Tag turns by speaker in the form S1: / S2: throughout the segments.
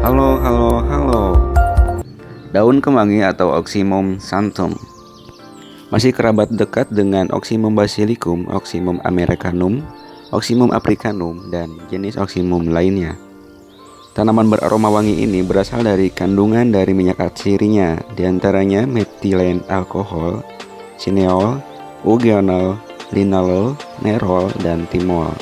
S1: Halo, halo, halo. Daun kemangi atau Oxymum santum masih kerabat dekat dengan Oxymum basilicum, Oxymum americanum, Oxymum africanum, dan jenis Oxymum lainnya. Tanaman beraroma wangi ini berasal dari kandungan dari minyak atsirinya, diantaranya methylene alkohol, cineol, eugenol, linalol, nerol, dan timol.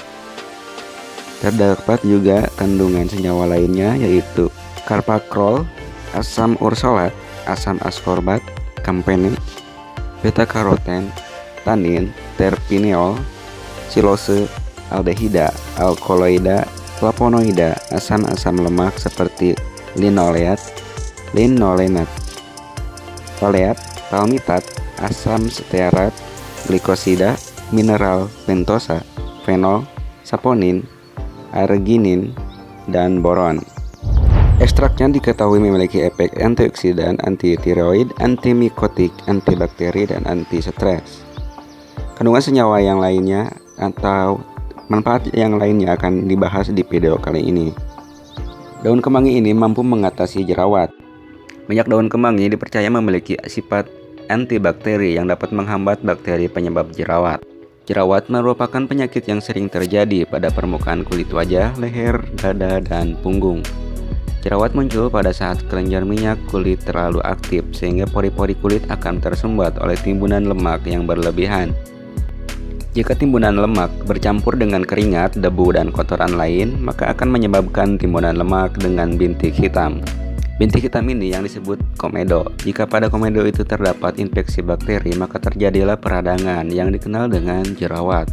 S1: Terdapat juga kandungan senyawa lainnya yaitu carbakrol, asam ursolat, asam askorbat, campene, beta-karoten, tanin, terpineol, silose, aldehida, alkaloida, flavonoida, asam-asam lemak seperti linoleat, linolenat, toleat, palmitat, asam stearat, glikosida, mineral pentosa, fenol, saponin, arginin, dan boron. Ekstraknya diketahui memiliki efek antioksidan, anti-tiroid, antimikotik, antibakteri, dan anti-stres. Kandungan senyawa yang lainnya atau manfaat yang lainnya akan dibahas di video kali ini. Daun kemangi ini mampu mengatasi jerawat. Minyak daun kemangi dipercaya memiliki sifat antibakteri yang dapat menghambat bakteri penyebab jerawat. Jerawat merupakan penyakit yang sering terjadi pada permukaan kulit wajah, leher, dada, dan punggung. Jerawat muncul pada saat kelenjar minyak kulit terlalu aktif sehingga pori-pori kulit akan tersumbat oleh timbunan lemak yang berlebihan. Jika timbunan lemak bercampur dengan keringat, debu, dan kotoran lain, maka akan menyebabkan timbunan lemak dengan bintik hitam. Bintik hitam ini yang disebut komedo. Jika pada komedo itu terdapat infeksi bakteri, maka terjadilah peradangan yang dikenal dengan jerawat.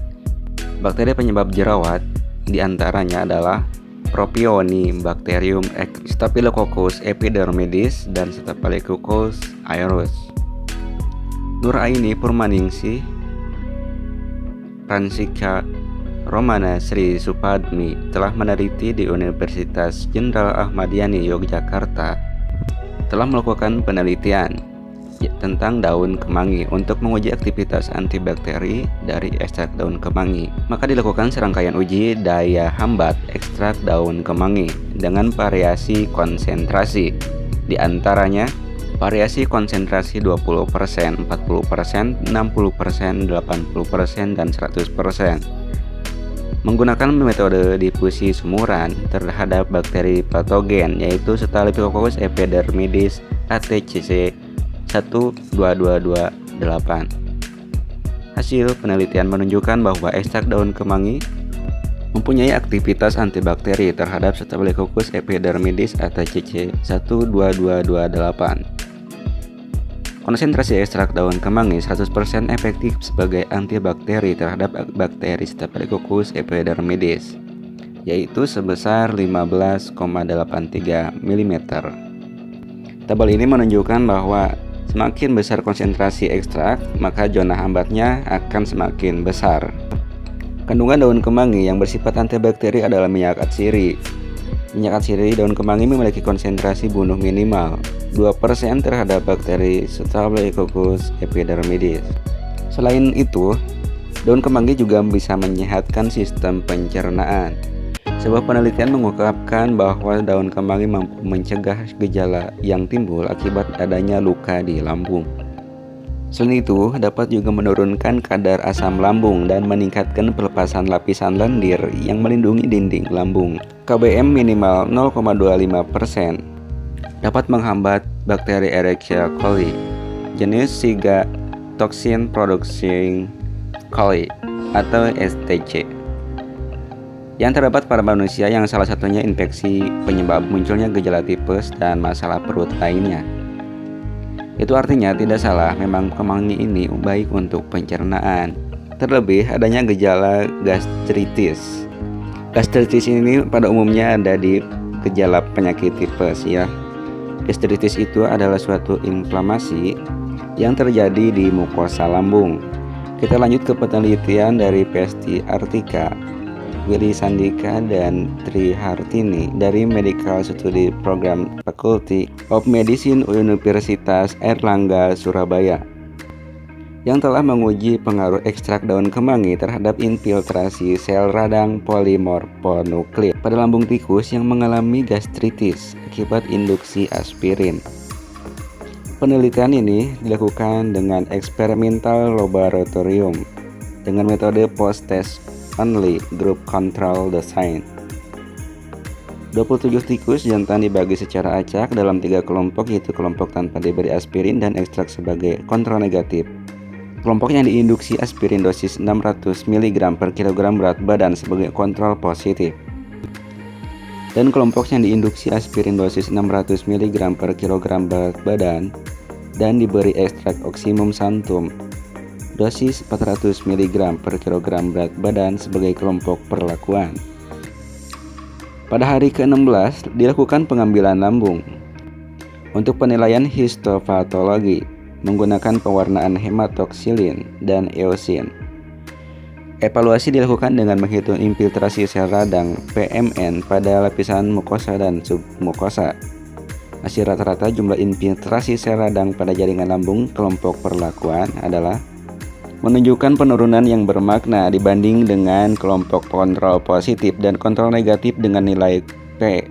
S1: Bakteri penyebab jerawat diantaranya adalah Propionibacterium, Staphylococcus epidermidis, dan Staphylococcus aureus. Nuraini Purmaningsih, Fransika Romana Sri Supadmi telah meneliti di Universitas Jenderal Ahmad Yani Yogyakarta, telah melakukan penelitian tentang daun kemangi untuk menguji aktivitas antibakteri dari ekstrak daun kemangi. Maka dilakukan serangkaian uji daya hambat ekstrak daun kemangi dengan variasi konsentrasi. Di antaranya variasi konsentrasi 20%, 40%, 60%, 80%, dan 100%. Menggunakan metode difusi sumuran terhadap bakteri patogen yaitu Staphylococcus epidermidis ATCC 12228. Hasil penelitian menunjukkan bahwa ekstrak daun kemangi mempunyai aktivitas antibakteri terhadap Staphylococcus epidermidis ATCC 12228. Konsentrasi ekstrak daun kemangi 100% efektif sebagai antibakteri terhadap bakteri Staphylococcus epidermidis, yaitu sebesar 15,83 mm. Tabel ini menunjukkan bahwa semakin besar konsentrasi ekstrak, maka zona hambatnya akan semakin besar. Kandungan daun kemangi yang bersifat antibakteri adalah minyak atsiri. Minyak atsiri daun kemangi memiliki konsentrasi bunuh minimal 2% terhadap bakteri Staphylococcus epidermidis. Selain itu, daun kemangi juga bisa menyehatkan sistem pencernaan. Sebuah penelitian mengungkapkan bahwa daun kemangi mampu mencegah gejala yang timbul akibat adanya luka di lambung. Selain itu, dapat juga menurunkan kadar asam lambung dan meningkatkan pelepasan lapisan lendir yang melindungi dinding lambung. KBM minimal 0,25%. Dapat menghambat bakteri Escherichia coli, jenis Shiga toxin producing coli atau STC, yang terdapat pada manusia yang salah satunya infeksi penyebab munculnya gejala tipes dan masalah perut lainnya. Itu artinya tidak salah, memang kemangi ini baik untuk pencernaan. Terlebih adanya gejala gastritis. Gastritis ini pada umumnya ada di gejala penyakit tipes ya. Gastritis itu adalah suatu inflamasi yang terjadi di mukosa lambung. Kita lanjut ke penelitian dari Pesti Artika, Willy Sandika, dan Tri Hartini dari Medical Study Program Faculty of Medicine Universitas Airlangga Surabaya, yang telah menguji pengaruh ekstrak daun kemangi terhadap infiltrasi sel radang polimorfonuklear pada lambung tikus yang mengalami gastritis akibat induksi aspirin. Penelitian ini dilakukan dengan eksperimental laboratorium dengan metode post-test only group control design. 27 tikus jantan dibagi secara acak dalam 3 kelompok, yaitu kelompok tanpa diberi aspirin dan ekstrak sebagai kontrol negatif. Kelompok yang diinduksi aspirin dosis 600 mg per kilogram berat badan sebagai kontrol positif. Dan kelompok yang diinduksi aspirin dosis 600 mg per kilogram berat badan dan diberi ekstrak oksimum santum dosis 400 mg per kilogram berat badan sebagai kelompok perlakuan. Pada hari ke-16 dilakukan pengambilan lambung untuk penilaian histopatologi menggunakan pewarnaan hematoksilin dan eosin. Evaluasi dilakukan dengan menghitung infiltrasi sel radang PMN pada lapisan mukosa dan submukosa. Hasil rata-rata jumlah infiltrasi sel radang pada jaringan lambung kelompok perlakuan adalah menunjukkan penurunan yang bermakna dibanding dengan kelompok kontrol positif dan kontrol negatif dengan nilai P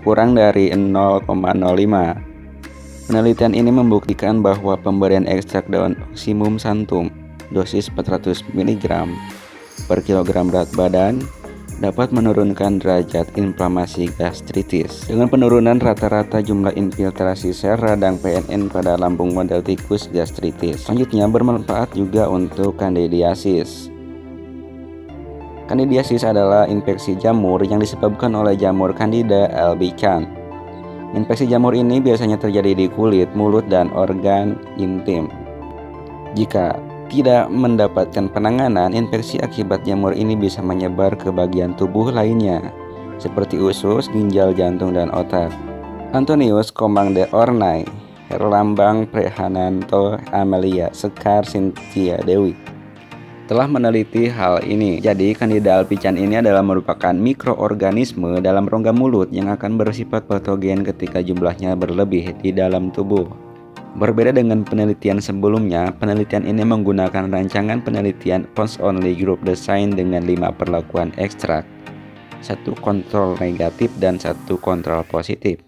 S1: kurang dari 0,05. Penelitian ini membuktikan bahwa pemberian ekstrak daun oksimum santum dosis 400 mg per kilogram berat badan dapat menurunkan derajat inflamasi gastritis dengan penurunan rata-rata jumlah infiltrasi sel radang PNN pada lambung model tikus gastritis. Selanjutnya bermanfaat juga untuk kandidiasis. Kandidiasis adalah infeksi jamur yang disebabkan oleh jamur Candida albicans. Infeksi jamur ini biasanya terjadi di kulit, mulut, dan organ intim. Jika tidak mendapatkan penanganan, infeksi akibat jamur ini bisa menyebar ke bagian tubuh lainnya, seperti usus, ginjal, jantung, dan otak. Antonius Komang de Ornay, Herlambang Prehananto, Amelia Sekar Cynthia Dewi telah meneliti hal ini. Jadi, Candida albicans ini adalah merupakan mikroorganisme dalam rongga mulut yang akan bersifat patogen ketika jumlahnya berlebih di dalam tubuh. Berbeda dengan penelitian sebelumnya, penelitian ini menggunakan rancangan penelitian post-only group design dengan 5 perlakuan ekstrak, 1 kontrol negatif dan 1 kontrol positif.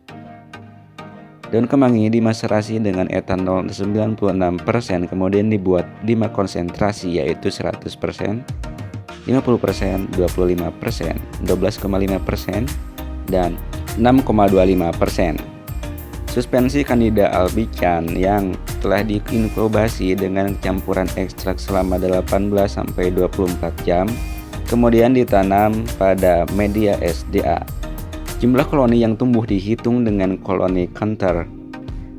S1: Daun kemangi dimaserasi dengan etanol 96%, kemudian dibuat 5 konsentrasi yaitu 100%, 50%, 25%, 12,5%, dan 6,25%. Suspensi Candida albicans yang telah diinkubasi dengan campuran ekstrak selama 18-24 jam, kemudian ditanam pada media SDA. Jumlah koloni yang tumbuh dihitung dengan koloni counter.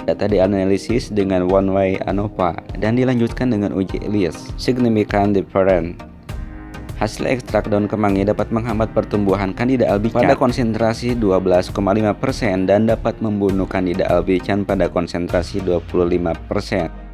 S1: Data dianalisis dengan one-way ANOVA dan dilanjutkan dengan uji Elias significant difference. Hasil ekstrak daun kemangi dapat menghambat pertumbuhan Candida albicans pada konsentrasi 12,5% dan dapat membunuh Candida albicans pada konsentrasi 25%.